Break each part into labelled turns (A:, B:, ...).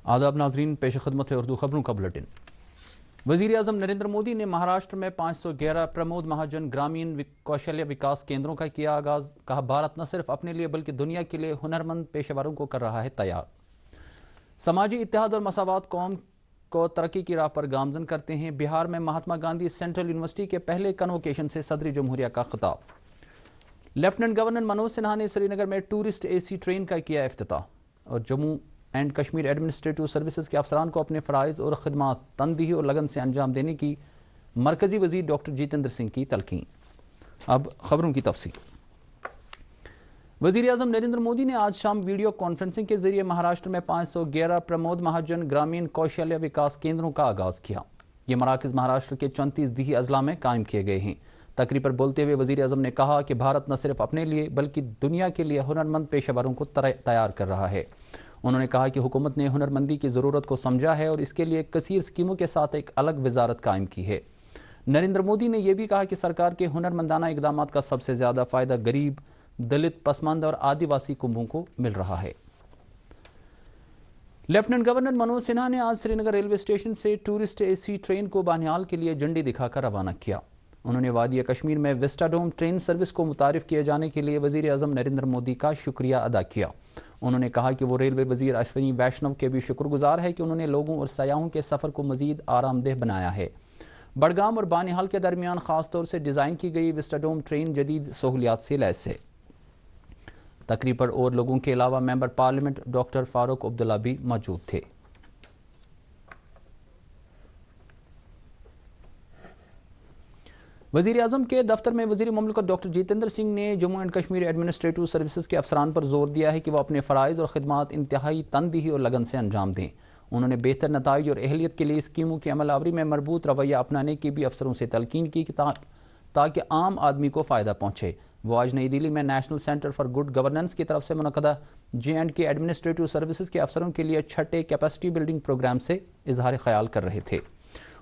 A: आदाब नाजरीन, पेश खदमत है उर्दू खबरों का बुलेटिन। वजीर आजम नरेंद्र मोदी ने महाराष्ट्र में 511 प्रमोद महाजन ग्रामीण कौशल्य विकास केंद्रों का किया आगाज। कहा, भारत न सिर्फ अपने लिए बल्कि दुनिया के लिए हुनरमंद पेशेवरों को कर रहा है तैयार। समाजी इत्तेहाद और मसावत कौम को तरक्की की राह पर गामजन करते हैं। बिहार में महात्मा गांधी सेंट्रल यूनिवर्सिटी के पहले कन्वोकेशन से सदर जमहूरिया का खिताब। लेफ्टिनेंट गवर्नर मनोज सिन्हा ने श्रीनगर में टूरिस्ट एसी ट्रेन का किया इफ्तिताह। और Jammu and Kashmir administrative services के अफसरान को अपने फ़राइज़ और खिदमात तनदीही और लगन से अंजाम देने की मरकजी वजीर डॉक्टर जितेंद्र सिंह की तलकीन। अब खबरों की तफसील। वजीर आजम नरेंद्र मोदी ने आज शाम वीडियो कॉन्फ्रेंसिंग के जरिए महाराष्ट्र में 511 प्रमोद महाजन ग्रामीण कौशल्य विकास केंद्रों का आगाज किया। ये मराकज़ महाराष्ट्र के 34 दीही अजला में कायम किए गए हैं। तकरीब पर बोलते हुए वजीर आजम ने कहा कि भारत न सिर्फ अपने लिए बल्कि दुनिया के लिए हुनरमंद पेशेवरों को तैयार कर रहा है। उन्होंने कहा कि हुकूमत ने हुनरमंदी की ज़रूरत को समझा है और इसके लिए कसीर स्कीमों के साथ एक अलग वजारत कायम की है। नरेंद्र मोदी ने यह भी कहा कि सरकार के हुनरमंदाना इकदाम का सबसे ज़्यादा फ़ायदा गरीब, दलित, पसमानदा और आदिवासी कुंभों को मिल रहा है। लेफ्टिनेंट गवर्नर मनोज सिन्हा ने आज श्रीनगर रेलवे स्टेशन से टूरिस्ट एसी ट्रेन को बानिहाल के लिए झंडी दिखाकर रवाना किया। उन्होंने वादी कश्मीर में विस्टाडोम ट्रेन सर्विस को मुतारिफ किए जाने के लिए वजीर आजम नरेंद्र मोदी का शुक्रिया अदा किया। उन्होंने कहा कि वो रेलवे वजीर अश्विनी वैष्णव के भी शुक्रगुजार है कि उन्होंने लोगों और सयाहों के सफ़र को मजीद आरामदेह बनाया है। बड़गाम और बानिहाल के दरमियान खासतौर से डिज़ाइन की गई विस्टाडोम ट्रेन जदीद सहूलियात से लैस है। तकरीब पर और लोगों के अलावा member parliament doctor Farooq Abdullah भी मौजूद थे। वज़ीर आज़म के दफ्तर में वज़ीर मुमलिकत डॉक्टर जितेंद्र सिंह ने Jammu and Kashmir administrative services के अफसरान पर जोर दिया है कि वह अपने फ़राइज़ और खिदमात इंतहाई तनदीही और लगन से अंजाम दें। उन्होंने बेहतर नताइज और अहलियत के लिए स्कीमों की अमलावरी में मरबूत रवैया अपनाने की भी अफसरों से तलकीन की ताकि आम आदमी को फ़ायदा पहुँचे। वो आज नई दिल्ली में national centre for good governance की तरफ से मुनक़दा J&K एडमिनिस्ट्रेटिव सर्विसेज के अफसरों के लिए छठे कैपेसिटी बिल्डिंग प्रोग्राम से इजहार ख्याल कर रहे थे।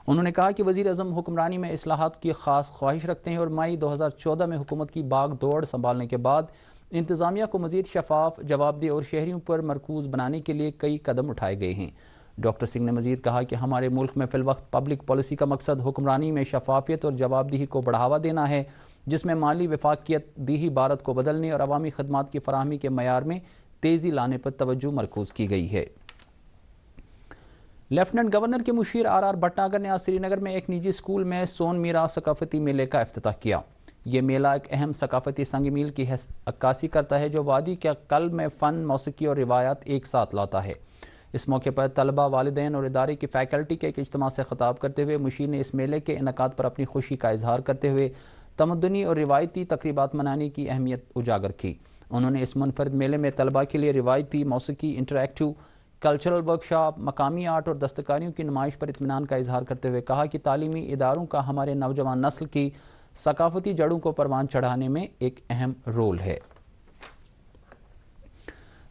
A: उन्होंने कहा कि वज़ीर आज़म हुक्मरानी में इस्लाहात की खास ख्वाहिश रखते हैं और मई 2014 में हुकूमत की बाग दौड़ संभालने के बाद इंतज़ामिया को मज़ीद शफाफ, जवाबदेह और शहरियों पर मरकूज़ बनाने के लिए कई कदम उठाए गए हैं। डॉक्टर सिंह ने मज़ीद कहा कि हमारे मुल्क में फ़िलवक्त पब्लिक पॉलिसी का मकसद हुक्मरानी में शफाफियत और जवाबदेही को बढ़ावा देना है, जिसमें माली वफाकियत दीही भारत को बदलने और अवामी खदमात की फराहमी के मयार में तेज़ी लाने पर तवज्जो मरकूज़ की गई है। लेफ्टिनेंट गवर्नर के मुशीर RR भटनागर ने आज श्रीनगर में एक निजी स्कूल में सोन मीरा सकाफती मेले का इफ्तिताह किया। ये मेला एक अहम सकाफती संग मील की अक्कासी करता है जो वादी के कल्ब में फ़न, मौसीकी और रिवायात एक साथ लाता है। इस मौके पर तलबा, वालिदैन और इदारे की फ़ैकल्टी के एक इज्तिमा से खिताब करते हुए मुशीर ने इस मेले के इनकाद पर अपनी खुशी का इजहार करते हुए तमद्दुनी और रिवायती तकरीबात मनाने की अहमियत उजागर की। उन्होंने इस मुनफरद मेले में तलबा के लिए रिवायती मौसीकी, इंटरैक्टिव कल्चरल वर्कशॉप, मकामी आर्ट और दस्तकारियों की नुमाइश पर इत्मीनान का इजहार करते हुए कहा कि तालीमी इदारों का हमारे नौजवान नस्ल की सकाफती जड़ों को परवान चढ़ाने में एक अहम रोल है।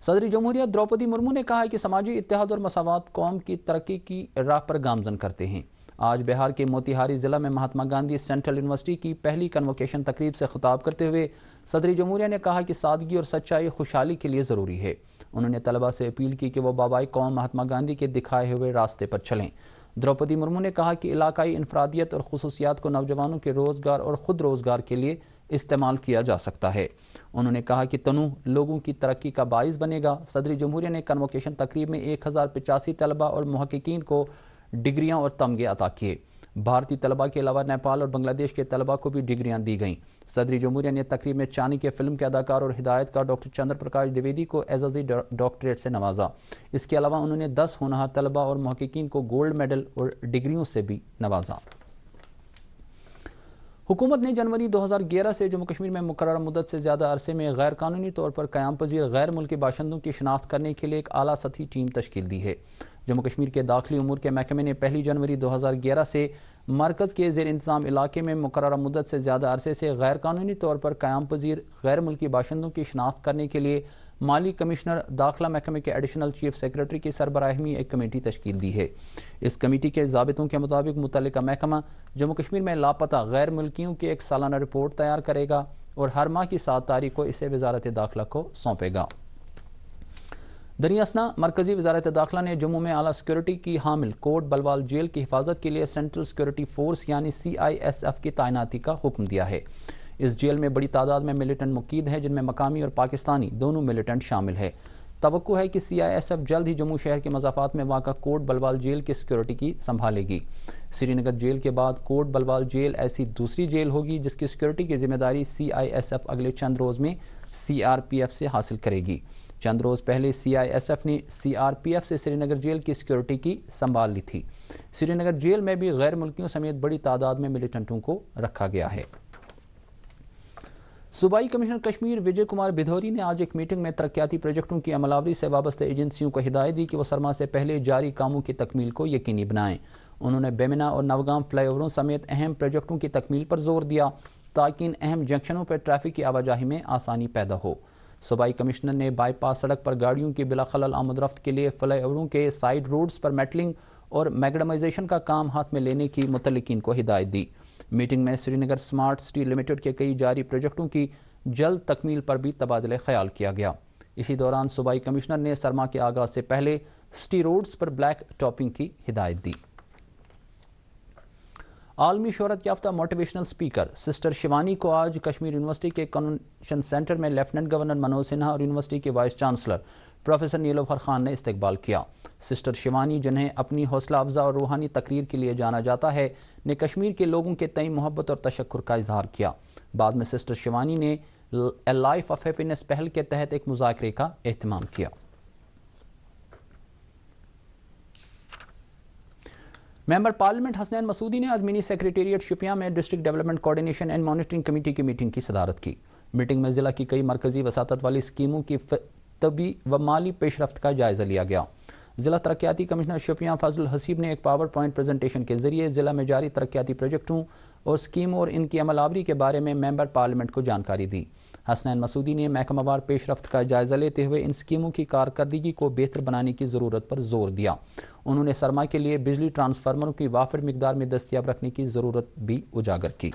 A: सदर जमहूरिया द्रौपदी मुर्मू ने कहा है कि समाजी इत्तेहाद और मसावत कौम की तरक्की की राह पर गामजन करते हैं। आज बिहार के मोतिहारी ज़िला में महात्मा गांधी सेंट्रल यूनिवर्सिटी की पहली कन्वोकेशन तकरीब से खिताब करते हुए सदर जमहूरिया ने कहा कि सादगी और सच्चाई खुशहाली के लिए ज़रूरी है। उन्होंने तलबा से अपील की कि वो बाबाई कौम महात्मा गांधी के दिखाए हुए रास्ते पर चलें। द्रौपदी मुर्मू ने कहा कि इलाकाई इनफरादियत और खुसूसियात को नौजवानों के रोज़गार और ख़ुद रोज़गार के लिए इस्तेमाल किया जा सकता है। उन्होंने कहा कि तनु लोगों की तरक्की का बाइस बनेगा। सदर जमहूरिया ने कन्वोकेशन तकरीब में 1085 तलबा और मुहक्किकीन को डिग्रियां और तमगे अता किए। भारतीय तलबा के अलावा नेपाल और बांग्लादेश के तलबा को भी डिग्रियां दी गईं। सदर जमहूरिया ने तकरीब में चाणक्य फिल्म के अदाकार और हिदायतकार डॉक्टर चंद्र प्रकाश द्विवेदी को एजाज़ी डॉक्टरेट से नवाजा। इसके अलावा उन्होंने 10 होनहार तलबा और मुहक्किकीन को गोल्ड मेडल और डिग्रियों से भी नवाजा। हुकूमत ने जनवरी 2011 से जम्मू कश्मीर में मुकर्रर मुद्दत से ज़्यादा अरसे में गैर कानूनी तौर पर क़याम पज़ीर गैर मुल्की बाशिंदों की शनाख्त करने के लिए एक आला सतही टीम तश्कील दी है। जम्मू कश्मीर के दाखिली उमूर के महकमे ने 1 जनवरी 2011 से मरकज़ के ज़ेर इंतज़ाम इलाके में मुकर्रर मुद्दत से ज़्यादा अरसे से गैर कानूनी तौर पर क़याम पज़ीर गैर मुल्की बाशिंदों की शनाख्त करने के लिए माली कमिश्नर दाखिला महकमे के एडिशनल चीफ सेक्रेटरी की सरबराही में एक कमेटी तश्कील दी है। इस कमेटी के ज़ाबितों के मुताबिक मुतल्लिका महकमा जम्मू कश्मीर में लापता गैर मुल्कियों की एक सालाना रिपोर्ट तैयार करेगा और हर माह की 7 तारीख को इसे वज़ारत दाखिला को सौंपेगा। दरियासना मरकजी वजारत दाखिला ने जम्मू में आला सिक्योरिटी की हामिल कोट बलवाल जेल की हिफाजत के लिए सेंट्रल सिक्योरिटी फोर्स यानी CISF की तैनाती का हुक्म दिया है। इस जेल में बड़ी तादाद में मिलिटेंट मुकीद हैं, जिनमें मकामी और पाकिस्तानी दोनों मिलिटेंट शामिल है। तवक्को है कि CISF जल्द ही जम्मू शहर के मज़ाफ़ात में वाक़ा कोट बलवाल जेल की सिक्योरिटी की संभालेगी। श्रीनगर जेल के बाद कोट बलवाल जेल ऐसी दूसरी जेल होगी जिसकी सिक्योरिटी की जिम्मेदारी CISF अगले चंद रोज़ में CRPF से हासिल करेगी। चंद रोज़ पहले CISF ने CRPF से श्रीनगर जेल की सिक्योरिटी की संभाल ली थी। श्रीनगर जेल में भी गैर मुल्कियों समेत बड़ी तादाद में मिलिटेंटों को रखा गया है। सूबाई कमिश्नर कश्मीर विजय कुमार भिदौरी ने आज एक मीटिंग में तरक्याती प्रोजेक्टों की अमलावरी से वाबस्ता एजेंसियों को हिदायत दी कि वो सरमा से पहले जारी कामों की तकमील को यकीनी बनाएं। उन्होंने बेमिना और नवगाम फ्लाईओवरों समेत अहम प्रोजेक्टों की तकमील पर जोर दिया ताकि इन अहम जंक्शनों पर ट्रैफिक की आवाजाही में आसानी पैदा हो। सूबाई कमिश्नर ने बाईपास सड़क पर गाड़ियों की बिला खलल आमद-रफ्त के लिए फ्लाईओवरों के साइड रोड्स पर मेटलिंग और मैगडमाइजेशन का काम हाथ में लेने की मुतल्लिकीन को हिदायत दी। मीटिंग में श्रीनगर स्मार्ट सिटी लिमिटेड के कई जारी प्रोजेक्टों की जल्द तकमील पर भी तबादले ख्याल किया गया। इसी दौरान सूबाई कमिश्नर ने सरमा के आगाज से पहले सिटी रोड्स पर ब्लैक टॉपिंग की हिदायत दी। आलमी शोहरत याफ्ता मोटिवेशनल स्पीकर सिस्टर शिवानी को आज कश्मीर यूनिवर्सिटी के कन्वेंशन सेंटर में लेफ्टिनेंट गवर्नर मनोज सिन्हा और यूनिवर्सिटी के vice chancellor professor Nilofar Khan ने इस्तकबाल किया। सिस्टर शिवानी, जिन्हें अपनी हौसला अफजा और रूहानी तकरीर के लिए जाना जाता है, ने कश्मीर के लोगों के तई मोहब्बत और तशक्कुर का इजहार किया। बाद में सिस्टर शिवानी ने ए लाइफ ऑफ हैप्पीनेस पहल के तहत एक मुज़ाकरे का एहतमाम किया। मेंबर पार्लियामेंट हसनैन मसूदी ने आज मिनी सेक्रेटेरिएट शुपियां में district development coordination and monitoring committee की मीटिंग की सदारत की। मीटिंग में जिला की कई मरकजी वसातत वाली स्कीमों की तबी व माली पेशरफ्त का जायजा लिया गया। जिला तरक्याती कमिश्नर शुपियां फजल हसीब ने एक पावर पॉइंट प्रेजेंटेशन के जरिए जिला में जारी तरक्याती प्रोजेक्टों और स्कीमों और इनकी अमलावरी के बारे में मेंबर पार्लियामेंट को जानकारी दी। हसनैन मसूदी ने महकमावार पेशरफ्त का जायजा लेते हुए इन स्कीमों की कारकर्दगी को बेहतर बनाने की ज़रूरत पर जोर दिया। उन्होंने सरमा के लिए बिजली ट्रांसफार्मरों की वाफिर मिकदार में दस्तियाब रखने की ज़रूरत भी उजागर की।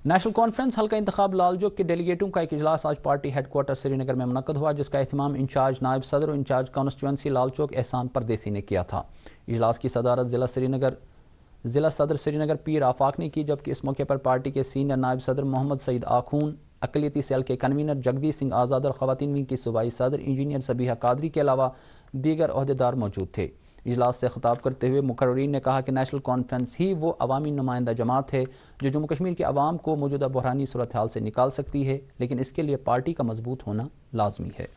A: नेशनल कॉन्फ्रेंस हल्का इंतखाब लालचौक के डेलीगेटों का एक इजलास आज पार्टी हेडक्वार्टर श्रीनगर में मुनक्कद हुआ, जिसका एहतमाम इंचार्ज नायब सदर और इंचार्ज कॉन्स्टिट्यूंसी लालचौक एहसान परदेसी ने किया था। इजलास की सदारत जिला सदर श्रीनगर पीर आफाक ने की, जबकि इस मौके पर पार्टी के सीनियर नायब सदर मोहम्मद सईद आखून, अकलियती सेल के कन्वीनर जगदीश सिंह आज़ाद और ख़वातीन विंग की सूबाई सदर इंजीनियर सबीहा कादरी के अलावा दीगर ओहदेदार मौजूद थे। इजलास से खिताब करते हुए मुकर्रीन ने कहा कि नेशनल कॉन्फ्रेंस ही वो अवामी नुमाइंदा जमात है जो जम्मू कश्मीर के अवाम को मौजूदा बहरानी सूरत हाल से निकाल सकती है, लेकिन इसके लिए पार्टी का मजबूत होना लाजमी है।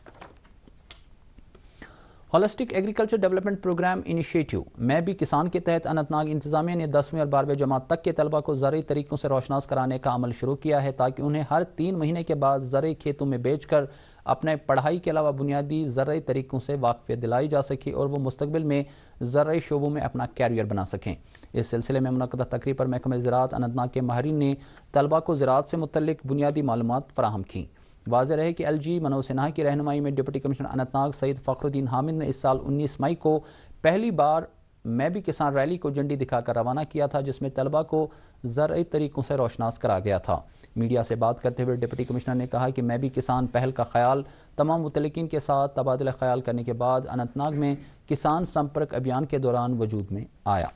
A: Holistic agriculture development programme initiative मैं भी किसान के तहत अनंतनाग इंतजामिया ने 10वीं और 12वीं जमात तक के तलबा को ज़रूरी तरीकों से रोशनास कराने का अमल शुरू किया है, ताकि उन्हें हर 3 महीने के बाद ज़रूरी खेतों में बेचकर अपने पढ़ाई के अलावा बुनियादी ज़रूरी तरीकों से वाकफियत दिलाई जा सके और वो मुस्तकबिल में ज़रूरी शोबों में अपना कैरियर बना सकें। इस सिलसिले में मुनक्कदा तकरीब पर महकमा ज़राअत अनंतनाग के माहिरीन ने तलबा को ज़राअत से मुतल्लिक बुनियादी मालूमात फराहम की। वाज़ेह रहे कि LG मनोज सिन्हा की रहनुमाई में डिप्टी कमिश्नर अनंतनाग सईद फ़खरुद्दीन हामिद ने इस साल 19 मई को पहली बार मैं भी किसान रैली को झंडी दिखाकर रवाना किया था, जिसमें तलबा को ज़रूरी तरीकों से रोशनास करा गया था। मीडिया से बात करते हुए डिप्टी कमिश्नर ने कहा कि मैं भी किसान पहल का ख्याल तमाम मुतल्लिकीन के साथ तबादला ख्याल करने के बाद अनंतनाग में किसान संपर्क अभियान के दौरान वजूद में आया।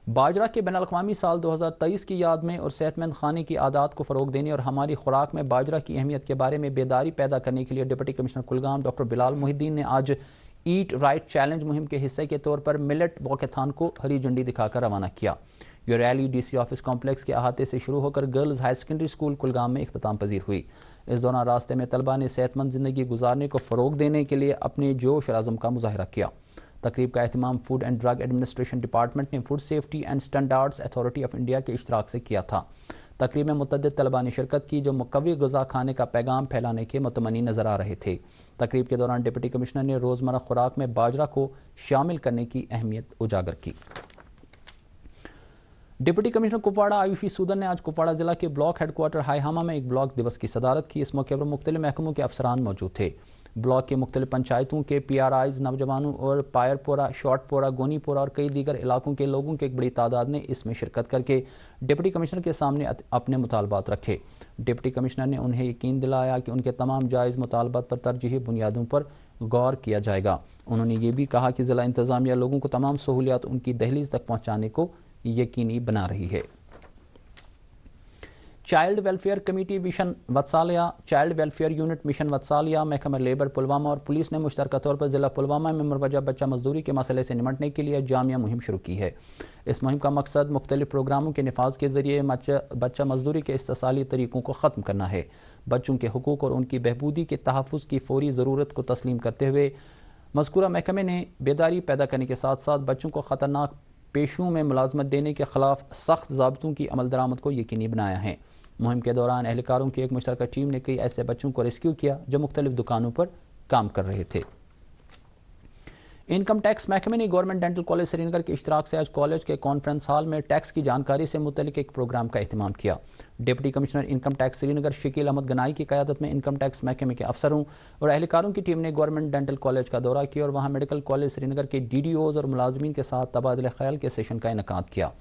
A: बाजरा के बैनुल-अक़वामी साल 2023 की याद में और सेहतमंद खाने की आदत को फ़रोग़ देने और हमारी खुराक में बाजरा की अहमियत के बारे में बेदारी पैदा करने के लिए deputy commissioner Kulgam doctor Bilal Mohiddin ने आज ईट राइट चैलेंज मुहिम के हिस्से के तौर पर मिलेट वॉकेथॉन को हरी झंडी दिखाकर रवाना किया। यह रैली DC ऑफिस कॉम्प्लेक्स के अहाते से शुरू होकर girls high secondary school Kulgam में इख्तिताम पजीर हुई। इस दौरान रास्ते में तलबा ने सेहतमंद ज़िंदगी गुजारने को फ़रोग़ देने के लिए अपने जोश और अज़म का मुज़ाहरा किया। तकरीब का एहतमाम food and drug administration department ने food safety and standards authority of India के इश्तराक से किया था। तकरीब में मुतअद्दिद तलबा ने शिरकत की जो मुकव्वी ग़िज़ा खाने का पैगाम फैलाने के मुतमनी नजर आ रहे थे। तकरीब के दौरान डिप्टी कमिश्नर ने रोज़मर्रा खुराक में बाजरा को शामिल करने की अहमियत उजागर की। डिप्टी कमिश्नर कुपवाड़ा आयुषी सूदन ने आज कुपवाड़ा जिला के ब्लॉक हेडक्वार्टर हाईहामा में एक ब्लॉक दिवस की सदारत की। इस मौके पर मुख्तलिफ महकमों के अफसरान मौजूद थे। ब्लॉक के मुख्तलिफ पंचायतों के PRIs, नौजवानों और पायरपोरा, शॉर्टपोरा, गोनीपोरा और कई दीगर इलाकों के लोगों की एक बड़ी तादाद ने इसमें शिरकत करके डिप्टी कमिश्नर के सामने अपने मुतालबात रखे। डिप्टी कमिश्नर ने उन्हें यकीन दिलाया कि उनके तमाम जायज़ मुतालबात पर तरजीही बुनियादों पर गौर किया जाएगा। उन्होंने ये भी कहा कि ज़िला इंतज़ामिया लोगों को तमाम सहूलियात उनकी दहलीज तक पहुँचाने को यकीनी बना रही है। Child welfare committee mission Vatsalya, child welfare unit mission Vatsalya, महकमा लेबर पुलवामा और पुलिस ने मुश्तरका तौर पर ज़िला पुलवामा में मुरवजा बच्चा मजदूरी के मसले से निमटने के लिए जामिया मुहिम शुरू की है। इस मुहिम का मकसद मुख्तलिफ प्रोग्रामों के नफाज के जरिए बच्चा मजदूरी के इस्तेसाली तरीकों को ख़त्म करना है। बच्चों के हुकूक और उनकी बहबूदी के तहफ़्फ़ुज़ की फौरी ज़रूरत को तस्लीम करते हुए मज़कूरा महकमे ने बेदारी पैदा करने के साथ साथ बच्चों को ख़तरनाक पेशों में मुलाजमत देने के खिलाफ सख्त ज़ाब्तों की अमल दरामद को यकीनी बनाया है। मुहिम के दौरान एहलकारों की एक मुश्तरका टीम ने कई ऐसे बच्चों को रेस्क्यू किया जो मुख्तलिफ दुकानों पर काम कर रहे थे। इनकम टैक्स महकमे ने गवर्नमेंट डेंटल कॉलेज श्रीनगर के इश्तराक से आज कॉलेज के कॉन्फ्रेंस हॉल में टैक्स की जानकारी से मुतल्लिक एक प्रोग्राम का एहतमाम किया। Deputy commissioner income tax Srinagar Shakeel Ahmad Ganai की क़यादत में इनकम टैक्स महकमे के अफसरों और एहलकारों की टीम ने गवर्नमेंट डेंटल कॉलेज का दौरा किया और वहाँ मेडिकल कॉलेज श्रीनगर के DDOs और मुलाजमीन के साथ तबादला ख्याल के सेशन का इनेकाद किया।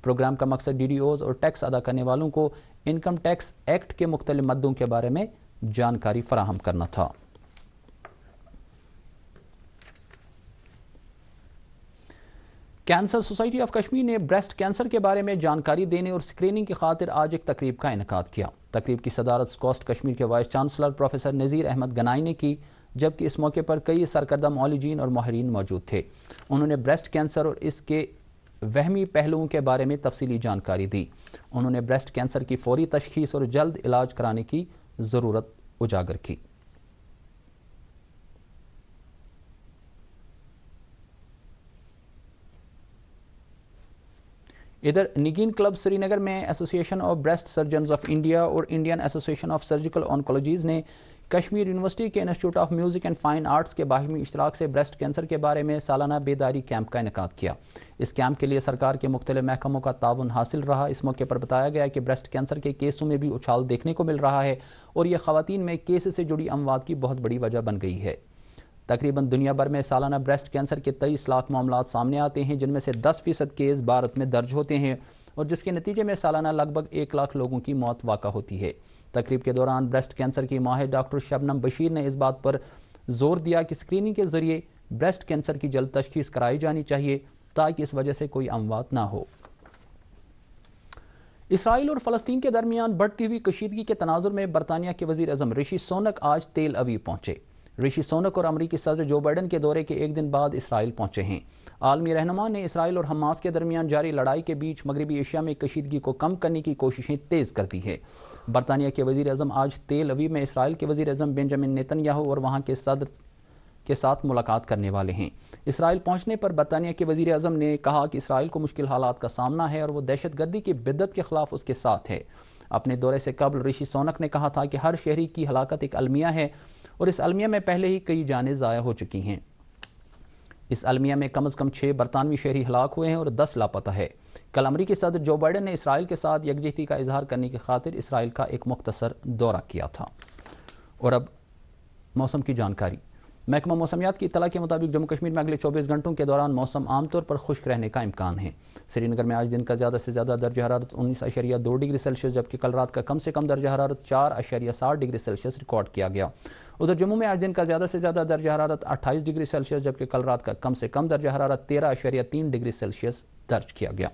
A: प्रोग्राम का मकसद DDOs और टैक्स अदा करने वालों को इनकम टैक्स एक्ट के मुख्तलिफ मद्दों के बारे में जानकारी फराहम करना था। कैंसर सोसाइटी ऑफ कश्मीर ने ब्रेस्ट कैंसर के बारे में जानकारी देने और स्क्रीनिंग की खातिर आज एक तकरीब का इनेकाद किया। तकरीब की सदारत स्कॉस्ट कश्मीर के वाइस चांसलर प्रोफेसर नज़ीर अहमद गनाई ने की, जबकि इस मौके पर कई सरकर्दा मौलिजीन और माहिरीन मौजूद थे। उन्होंने ब्रेस्ट कैंसर और इसके वहमी पहलुओं के बारे में तफसीली जानकारी दी। उन्होंने ब्रेस्ट कैंसर की फौरी तशखीस और जल्द इलाज कराने की ज़रूरत उजागर की। इधर निगीन क्लब श्रीनगर में association of breast surgeons of India और इंडियन एसोसिएशन ऑफ सर्जिकल ऑन्कोलॉजीज ने कश्मीर यूनिवर्सिटी के institute of music and fine arts के बाहिमी इश्तराक से ब्रेस्ट कैंसर के बारे में सालाना बेदारी कैंप का इनेकाद किया। इस कैंप के लिए सरकार के मुख्तलिफ महकमों का ताउन हासिल रहा। इस मौके पर बताया गया कि ब्रेस्ट कैंसर के केसों में भी उछाल देखने को मिल रहा है और यह खवातीन में केस से जुड़ी अमवात की बहुत बड़ी वजह बन गई है। तकरीबन दुनिया भर में सालाना ब्रेस्ट कैंसर के 23 लाख मामलात सामने आते हैं, जिनमें से 10% केस भारत में दर्ज होते हैं और जिसके नतीजे में सालाना लगभग 1 लाख लोगों की मौत वाक़ा होती है। तकरीब के दौरान ब्रेस्ट कैंसर की माहिर डॉक्टर शबनम बशीर ने इस बात पर जोर दिया कि स्क्रीनिंग के जरिए ब्रेस्ट कैंसर की जल्द तशखीस कराई जानी चाहिए ताकि इस वजह से कोई अमवात ना हो। इसराइल और फ़लस्तीन के दरमियान बढ़ती हुई कशीदगी के तनाजुर में बरतानिया के वज़ीर आज़म ऋषि सुनक आज तेल अवीव पहुंचे। ऋषि सुनक और अमरीकी सदर जो बाइडन के दौरे के एक दिन बाद इसराइल पहुंचे हैं। आलमी रहनुमा ने इसराइल और हमास के दरमियान जारी लड़ाई के बीच मगरबी एशिया में कशीदगी को कम करने की कोशिशें तेज़ कर दी है। बरतानिया के वज़ीर आज़म आज तेल अवीव में इसराइल के वज़ीर आज़म बेंजामिन नेतन्याहू और वहाँ के सदर के साथ मुलाकात करने वाले हैं। इसराइल पहुंचने पर बरतानिया के वज़ीर आज़म ने कहा कि इसराइल को मुश्किल हालात का सामना है और वो दहशतगर्दी की बिद्दत के खिलाफ उसके साथ है। अपने दौरे से कबल ऋषि सुनक ने कहा था कि हर शहरी की हलाकत एक अलमिया है और इस अलमिया में पहले ही कई जानें ज़ाया हो चुकी हैं। इस अलमिया में कम से कम 6 बरतानवी शहरी हलाक हुए हैं और 10 लापता है। कल अमरीकी सदर जो बाइडन ने इसराइल के साथ यकजहती का इजहार करने की खातिर इसराइल का एक मुख्तसर दौरा किया था। और अब मौसम की जानकारी। महकमा मौसमियात की इत्तला के मुताबिक जम्मू कश्मीर में अगले 24 घंटों के दौरान मौसम आमतौर पर खुश्क रहने का इम्कान है। श्रीनगर में आज दिन का ज़्यादा से ज़्यादा दर्ज हरारत 19.2 डिग्री सेल्सियस, जबकि कल रात का कम से कम दर्ज हरारत 4.7 डिग्री सेल्सियस रिकॉर्ड किया गया। उधर जम्मू में आज दिन का ज़्यादा से ज़्यादा दर्ज हरारत 28 डिग्री सेल्सियस, जबकि कल रात का कम से कम दर्ज हरारत 13.3 डिग्री सेल्सियस दर्ज किया गया।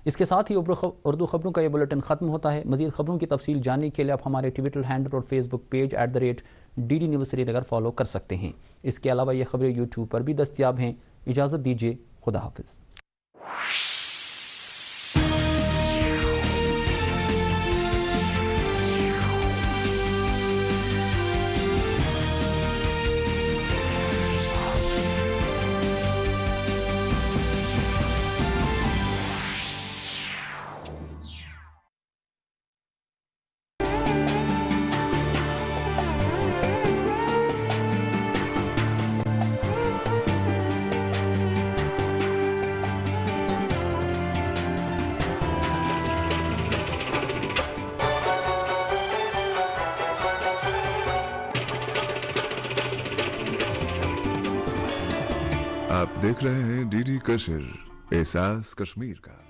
A: इसके साथ ही उर्दू खबरों का ये बुलेटिन खत्म होता है। मजीद खबरों की तफसील जानने के लिए आप हमारे ट्विटर हैंडल और Facebook page @DD news Srinagar follow कर सकते हैं। इसके अलावा ये खबरें यूट्यूब पर भी दस्तियाब हैं। इजाज़त दीजिए, खुदा हाफिज़।
B: आप देख रहे हैं डीडी कशिर, एहसास कश्मीर का।